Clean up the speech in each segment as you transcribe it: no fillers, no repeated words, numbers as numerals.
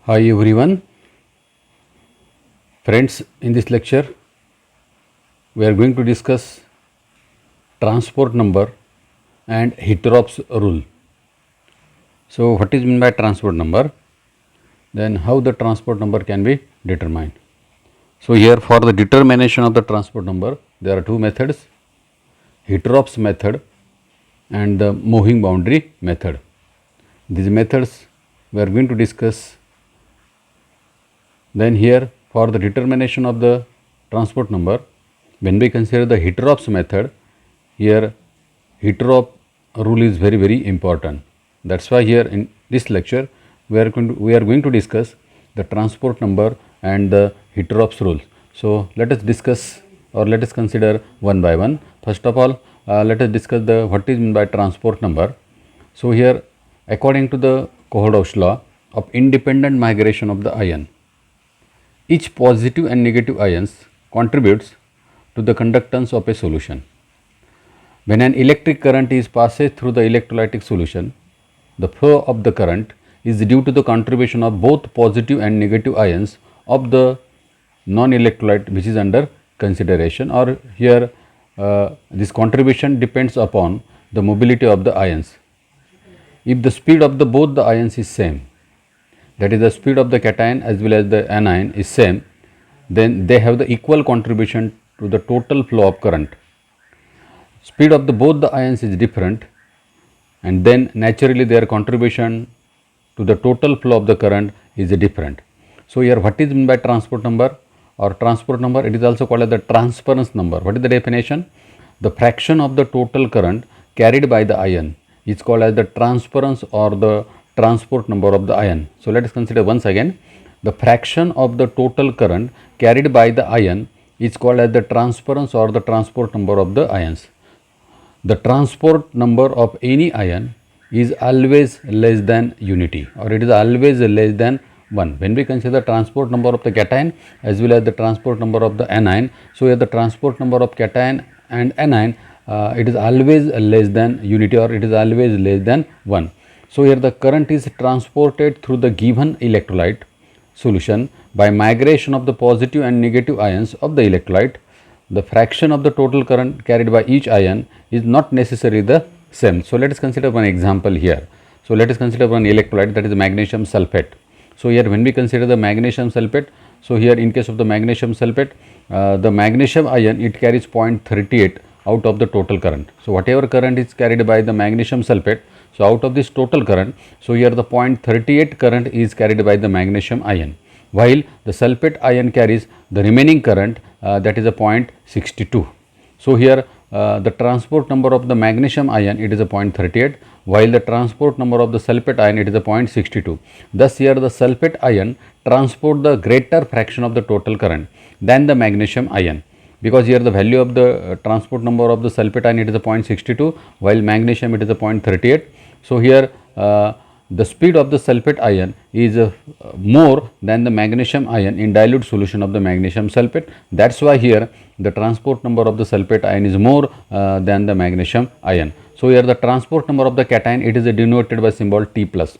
Hi everyone. Friends, in this lecture we are going to discuss transport number and Hitrop's rule. So what is meant by transport number? Then how the transport number can be determined. So here for the determination of the transport number there are two methods, Hitrop's method and the moving boundary method. These methods we are going to discuss. Then here for the determination of the transport number, when we consider the Hitrop's method, here Hitrop rule is very important. That's why here in this lecture we are going to discuss the transport number and the Hitrop's rule. So let us discuss or let us consider one by one. First of all, let us discuss the what is meant by transport number. So here according to the Kohlrausch law of independent migration of the ion, each positive and negative ions contributes to the conductance of a solution. When an electric current is passed through the electrolytic solution, the flow of the current is due to the contribution of both positive and negative ions of the non-electrolyte which is under consideration, or here this contribution depends upon the mobility of the ions. If the speed of both the ions is same, that is the speed of the cation as well as the anion is same, then they have the equal contribution to the total flow of current. Speed of both the ions is different, and then naturally their contribution to the total flow of the current is different. So here what is meant by transport number or transport number? It is also called as the transference number. What is the definition? The fraction of the total current carried by the ion is called as the transference or the transport number of the ion. So let us consider once again, the fraction of the total current carried by the ion is called as the transference or the transport number of the ions. The transport number of any ion is always less than unity, or it is always less than 1. When we consider the transport number of the cation as well as the transport number of the anion, so here the transport number of cation and anion it is always less than unity, or it is always less than 1. So here the current is transported through the given electrolyte solution by migration of the positive and negative ions of the electrolyte. The fraction of the total current carried by each ion is not necessarily the same. So let us consider one example here. So let us consider one electrolyte, that is magnesium sulfate. So here when we consider the magnesium sulfate, so here in case of the magnesium sulfate, the magnesium ion it carries 0.38 out of the total current. So whatever current is carried by the magnesium sulfate, so out of this total current, so here the 0.38 current is carried by the magnesium ion, while the sulfate ion carries the remaining current that is a 0.62. So here the transport number of the magnesium ion it is a 0.38, while the transport number of the sulfate ion it is a 0.62. Thus here the sulfate ion transport the greater fraction of the total current than the magnesium ion, because here the value of the transport number of the sulfate ion it is a 0.62, while magnesium it is a 0.38. So here the speed of the sulfate ion is more than the magnesium ion in dilute solution of the magnesium sulfate. That's why here the transport number of the sulfate ion is more than the magnesium ion. So here the transport number of the cation it is denoted by symbol T plus.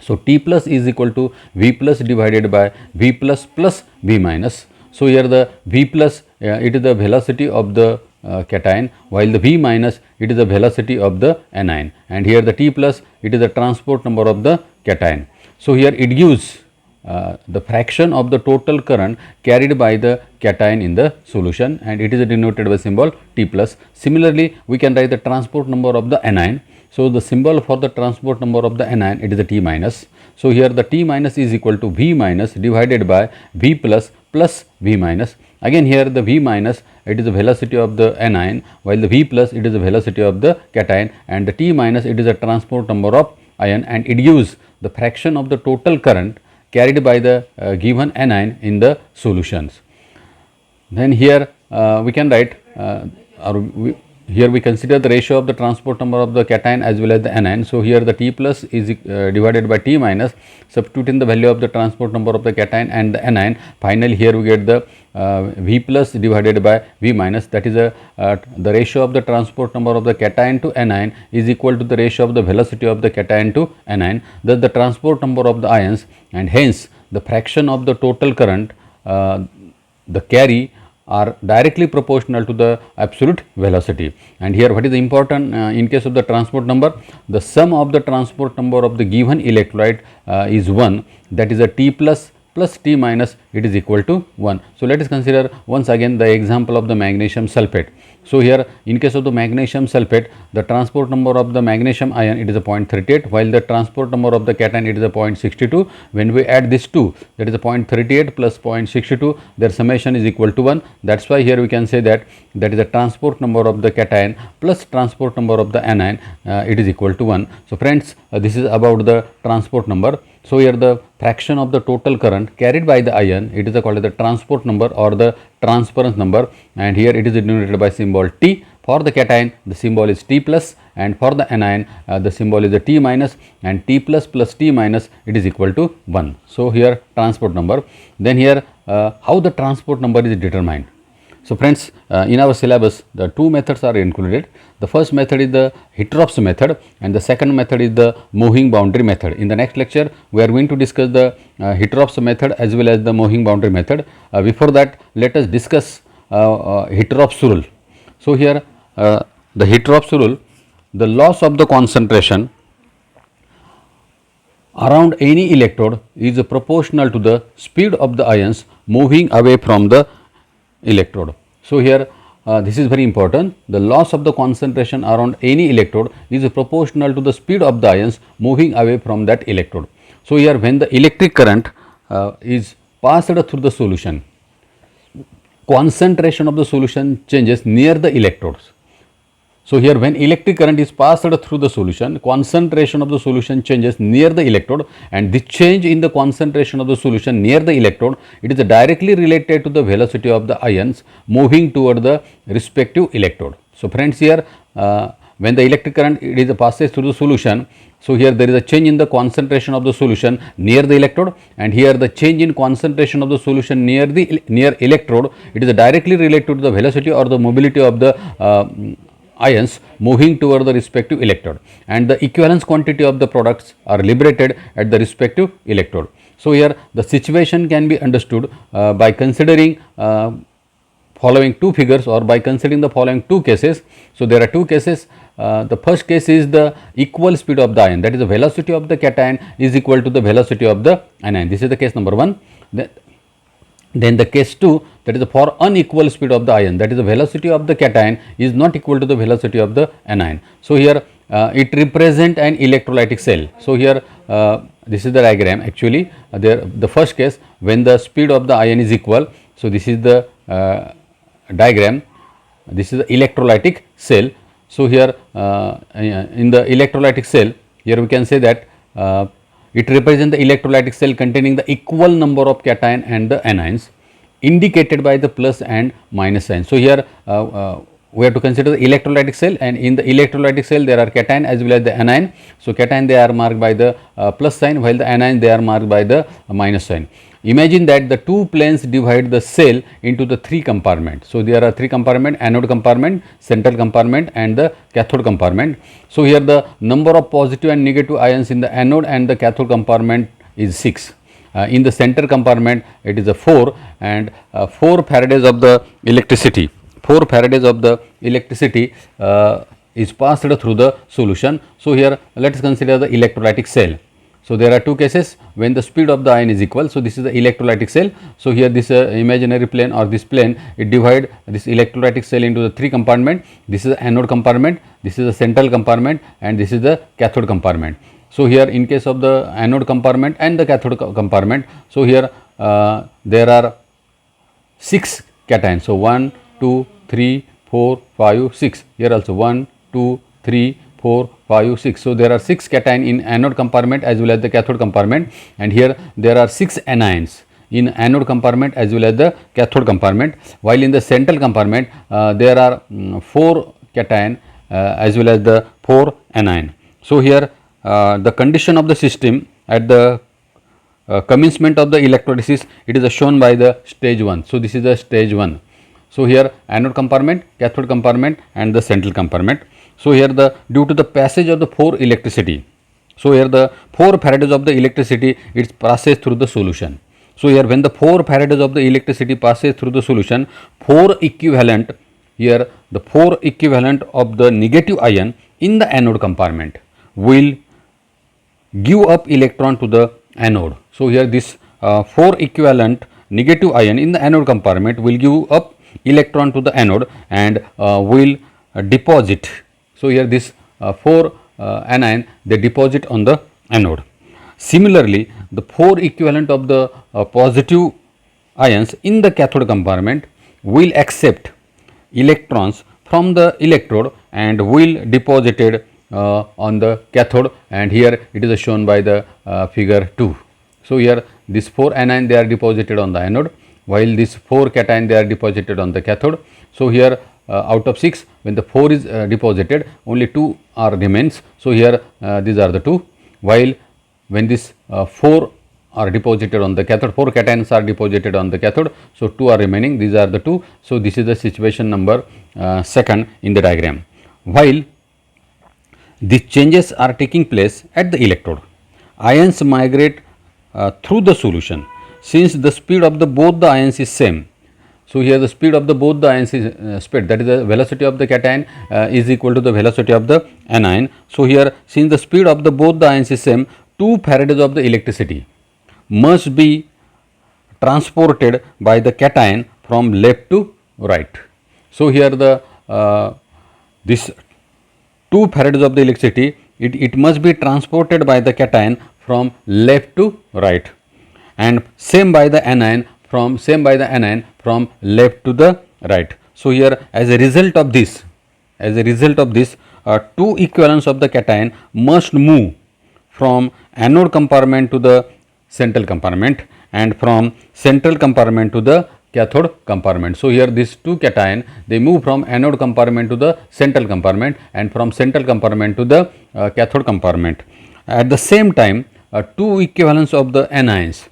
So T plus is equal to V plus divided by V plus plus V minus. So here the V plus it is the velocity of the cation, while the V minus it is the velocity of the anion, and here the T plus it is the transport number of the cation. So here it gives the fraction of the total current carried by the cation in the solution, and it is denoted by symbol T plus. Similarly, we can write the transport number of the anion. So the symbol for the transport number of the anion it is the T minus. So here the T minus is equal to V minus divided by V plus plus V minus. Again here the V minus it is the velocity of the anion, while the V plus it is the velocity of the cation, and the T minus it is the transport number of ion, and it gives the fraction of the total current carried by the given anion in the solutions. Then here we can write here we consider the ratio of the transport number of the cation as well as the anion. So here the T plus is divided by T minus, substituting the value of the transport number of the cation and the anion. Finally here we get the V plus divided by V minus, that is the ratio of the transport number of the cation to anion is equal to the ratio of the velocity of the cation to anion, thus the transport number of the ions, and hence the fraction of the total current, the carry, are directly proportional to the absolute velocity. And here what is important in case of the transport number, the sum of the transport number of the given electrolyte is 1, that is a T plus T minus, it is equal to 1. So, let us consider once again the example of the magnesium sulphate. So, here in case of the magnesium sulphate, the transport number of the magnesium ion, it is a 0.38, while the transport number of the cation, it is a 0.62. When we add these two, that is a 0.38 plus 0.62, their summation is equal to 1. That is why here we can say that is the transport number of the cation plus transport number of the anion, it is equal to 1. So, friends, this is about the transport number. So, here the fraction of the total current carried by the ion, it is called the transport number or the transference number, and here it is denoted by symbol T. For the cation, the symbol is T plus, and for the anion, the symbol is the T minus, and T plus plus T minus, it is equal to 1. So, here transport number. Then here how the transport number is determined. So, friends, in our syllabus, the two methods are included. The first method is the Hitrop's method, and the second method is the Mohin boundary method. In the next lecture, we are going to discuss the Hitrop's method as well as the Mohin boundary method. Before that, let us discuss Hitrop's rule. So, here the Hitrop's rule, the loss of the concentration around any electrode is proportional to the speed of the ions moving away from the electrode. So, here this is very important, the loss of the concentration around any electrode is proportional to the speed of the ions moving away from that electrode. So, here when the electric current is passed through the solution, concentration of the solution changes near the electrodes. So, here when electric current is passed through the solution, concentration of the solution changes near the electrode, and this change in the concentration of the solution near the electrode, it is directly related to the velocity of the ions moving toward the respective electrode. So, friends, here when the electric current passes through the solution, so here there is a change in the concentration of the solution near the electrode, and here the change in concentration of the solution near electrode, it is directly related to the velocity or the mobility of the ions moving toward the respective electrode, and the equivalence quantity of the products are liberated at the respective electrode. So, here the situation can be understood by considering following two figures, or by considering the following two cases. So, there are two cases. The first case is the equal speed of the ion, that is the velocity of the cation is equal to the velocity of the anion. This is the case number 1. Then the case 2, that is for unequal speed of the ion, that is the velocity of the cation is not equal to the velocity of the anion. So, here it represent an electrolytic cell. So, here this is the diagram actually, the first case when the speed of the ion is equal. So, this is the diagram, this is the electrolytic cell. So, here in the electrolytic cell, here we can say that it represents the electrolytic cell containing the equal number of cation and the anions indicated by the plus and minus sign. So, here we have to consider the electrolytic cell, and in the electrolytic cell there are cation as well as the anion. So, cation they are marked by the plus sign, while the anion they are marked by the minus sign. Imagine that the two planes divide the cell into the three compartments. So, there are three compartments: anode compartment, central compartment, and the cathode compartment. So, here the number of positive and negative ions in the anode and the cathode compartment is 6. In the center compartment it is a 4, and 4 faradays of the electricity, 4 faradays of the electricity is passed through the solution. So, here let us consider the electrolytic cell. So, there are two cases when the speed of the ion is equal. So, this is the electrolytic cell. So, here this imaginary plane or this plane, it divide this electrolytic cell into the three compartment. This is the anode compartment, this is the central compartment, and this is the cathode compartment. So, here in case of the anode compartment and the cathode compartment, so here there are 6 cations. So, 1, 2, 3, 4, 5, 6. Here also 1, 2, 3, 4, 5, 6. So, there are 6 cation in anode compartment as well as the cathode compartment, and here there are 6 anions in anode compartment as well as the cathode compartment, while in the central compartment there are 4 cation as well as the 4 anion. So, here the condition of the system at the commencement of the electrolysis, it is shown by the stage 1. So, this is the stage 1. So, here anode compartment, cathode compartment and the central compartment. So, here the due to the passage of the 4 electricity. So, here the 4 farads of the electricity, it passes through the solution. So, here when the 4 farads of the electricity passes through the solution, 4 equivalent, here the 4 equivalent of the negative ion in the anode compartment will give up electron to the anode. So, here this 4 equivalent negative ion in the anode compartment will give up electron to the anode and will deposit. So, here this 4 anion they deposit on the anode. Similarly, the 4 equivalent of the positive ions in the cathode compartment will accept electrons from the electrode and will deposited on the cathode, and here it is shown by the figure 2. So, here this 4 anion they are deposited on the anode, while this 4 cation they are deposited on the cathode. So, here out of 6, when the 4 is deposited, only 2 are remains. So, here these are the 2, while when this 4 are deposited on the cathode, 4 cations are deposited on the cathode. So, 2 are remaining, these are the 2. So, this is the situation number 2nd in the diagram. While these changes are taking place at the electrode, ions migrate through the solution since the speed of the both the ions is same. So, here the speed of the both the ions is speed, that is the velocity of the cation is equal to the velocity of the anion. So, here since the speed of the both the ions is same, 2 farads of the electricity must be transported by the cation from left to right. So, here the this 2 farads of the electricity, it must be transported by the cation from left to right, and same by the anion from left to the right. So, here as a result of this 2 equivalents of the cation must move from anode compartment to the central compartment and from central compartment to the cathode compartment. So, here these 2 cation they move from anode compartment to the central compartment and from central compartment to the cathode compartment. At the same time, 2 equivalents of the anions,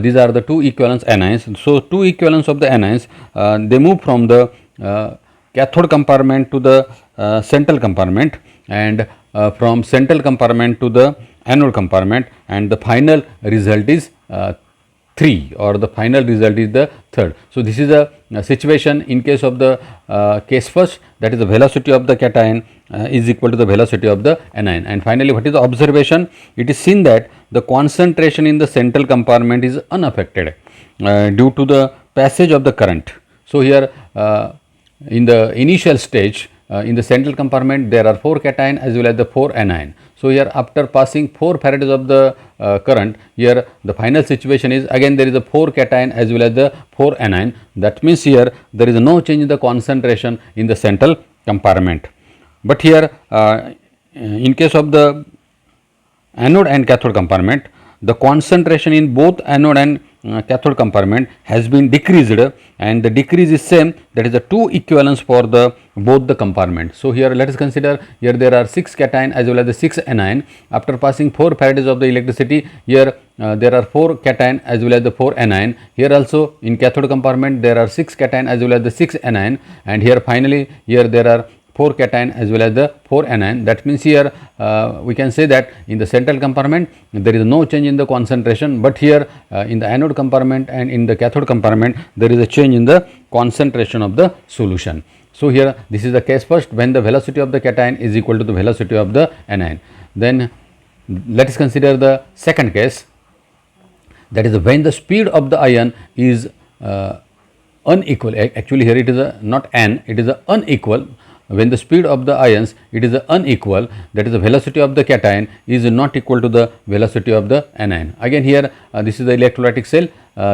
these are the 2 equivalence anions. So, 2 equivalents of the anions they move from the cathode compartment to the central compartment and from central compartment to the anode compartment, and the final result is 3, or the final result is the 3rd. So, this is a situation in case of the case first, that is the velocity of the cation is equal to the velocity of the anion. And finally, what is the observation? It is seen that the concentration in the central compartment is unaffected due to the passage of the current. So, here in the initial stage in the central compartment there are 4 cation as well as the 4 anion. So, here after passing 4 farads of the current, here the final situation is again there is a 4 cation as well as the 4 anion. That means, here there is no change in the concentration in the central compartment. But here in case of the anode and cathode compartment, the concentration in both anode and cathode compartment has been decreased, and the decrease is same, that is the 2 equivalents for the both the compartments. So, here let us consider, here there are 6 cation as well as the 6 anion. After passing 4 farads of the electricity, here there are 4 cation as well as the 4 anion. Here also in cathode compartment there are 6 cation as well as the 6 anion, and here finally here there are 4 cation as well as the 4 anion. That means, here we can say that in the central compartment there is no change in the concentration, but here in the anode compartment and in the cathode compartment there is a change in the concentration of the solution. So, here this is the case first, when the velocity of the cation is equal to the velocity of the anion. Then let us consider the second case, that is when the speed of the ion is unequal. Actually, here it is not n, it is unequal. When the speed of the ions it is unequal, that is the velocity of the cation is not equal to the velocity of the anion. Again, here this is the electrolytic cell.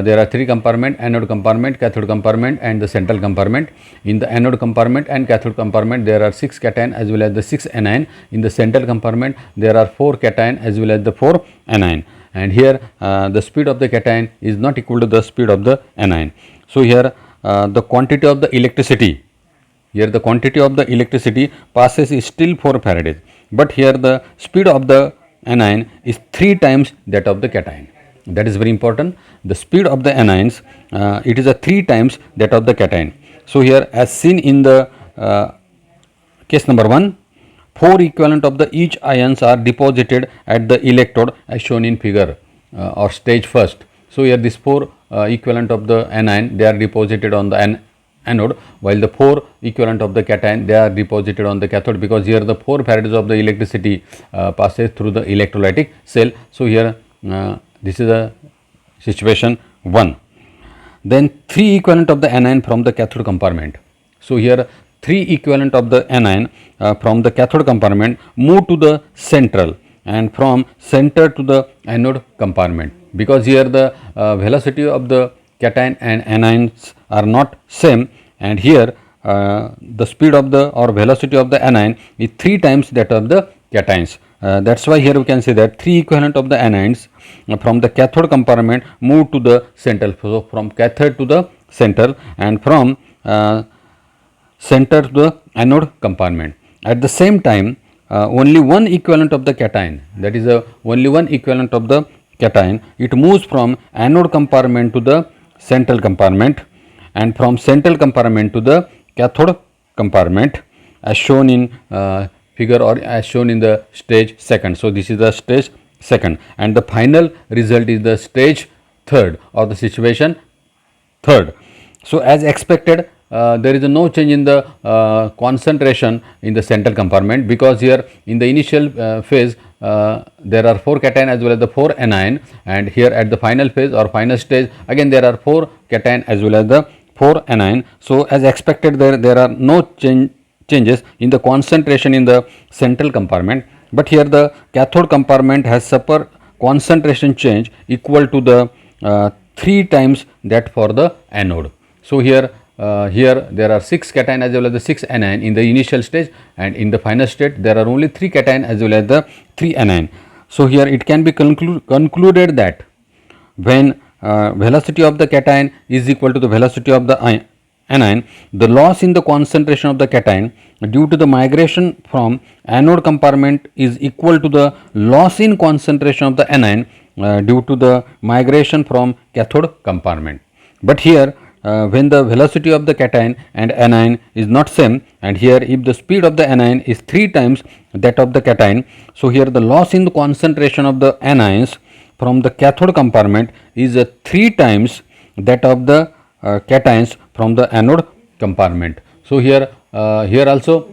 There are 3 compartment: anode compartment, cathode compartment and the central compartment. In the anode compartment and cathode compartment there are 6 cation as well as the 6 anion. In the central compartment there are 4 cation as well as the 4 anion, and here the speed of the cation is not equal to the speed of the anion. So, here the quantity of the electricity, here the quantity of the electricity passes is still 4 farads, but here the speed of the anion is 3 times that of the cation. that is very important. The speed of the anions, it is a 3 times that of the cation. So here, as seen in the case number 1, 4 equivalent of the each ions are deposited at the electrode as shown in figure or stage first. So here this 4 equivalent of the anion, they are deposited on the anode, while the 4 equivalent of the cation, they are deposited on the cathode, because here the 4 farads of the electricity passes through the electrolytic cell. So here this is a situation 1. Then 3 equivalent of the anion from the cathode compartment. So here 3 equivalent of the anion from the cathode compartment move to the central, and from center to the anode compartment, because here the velocity of the cation and anions are not same, and here the speed of the or velocity of the anion is 3 times that of the cations. That's why here we can say that 3 equivalent of the anions from the cathode compartment move to the central. So from cathode to the central, and from center to the anode compartment. At the same time, only one equivalent of the cation, that is only one equivalent of the cation, it moves from anode compartment to the central compartment, and from central compartment to the cathode compartment, as shown in figure or as shown in the stage second. So this is the stage second, and the final result is the stage third or the situation third. So as expected, there is no change in the concentration in the central compartment, because here in the initial phase there are 4 cation as well as the 4 anion, and here at the final phase or final stage again there are 4 cation as well as the 4 anion. So as expected, there are no changes in the concentration in the central compartment, but here the cathode compartment has suffered concentration change equal to the 3 times that for the anode. So here there are 6 cation as well as the 6 anion in the initial stage, and in the final state there are only 3 cation as well as the 3 anion. So here it can be concluded that when velocity of the cation is equal to the velocity of the anion, the loss in the concentration of the cation due to the migration from anode compartment is equal to the loss in concentration of the anion due to the migration from cathode compartment. But here when the velocity of the cation and anion is not same, and here if the speed of the anion is 3 times that of the cation, so here the loss in the concentration of the anions from the cathode compartment is 3 times that of the cations from the anode compartment. So here also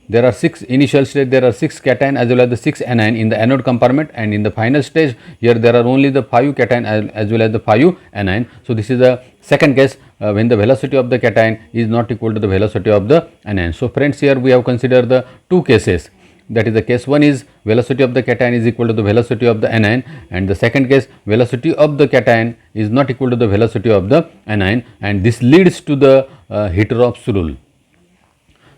there are 6 initial stage, there are 6 cation as well as the 6 anion in the anode compartment, and in the final stage here there are only the 5 cation as well as the 5 anion. So this is the second case when the velocity of the cation is not equal to the velocity of the anion. So friends, here we have considered the 2 cases. That is, the case 1 is velocity of the cation is equal to the velocity of the anion, and the second case velocity of the cation is not equal to the velocity of the anion, and this leads to the Hitteroff's rule.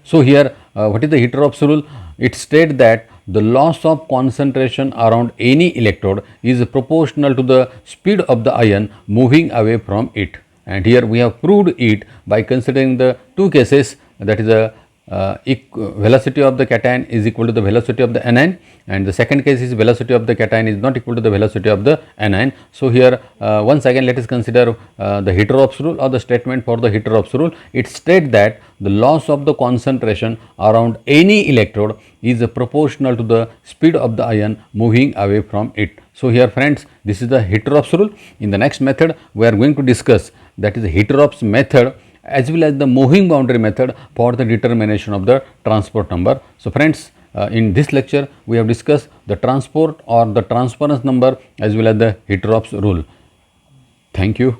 So here what is the Hitteroff's rule? It states that the loss of concentration around any electrode is proportional to the speed of the ion moving away from it, and here we have proved it by considering the 2 cases, that is the velocity of the cation is equal to the velocity of the anion, and the second case is velocity of the cation is not equal to the velocity of the anion. So here once again let us consider the Hitteroff's rule or the statement for the Hitteroff's rule. It states that the loss of the concentration around any electrode is proportional to the speed of the ion moving away from it. So here friends, this is the Hitteroff's rule. In the next method we are going to discuss, that is the Hitteroff's method as well as the moving boundary method for the determination of the transport number. So friends, in this lecture we have discussed the transport or the transference number as well as the Hitteroff's rule. Thank you.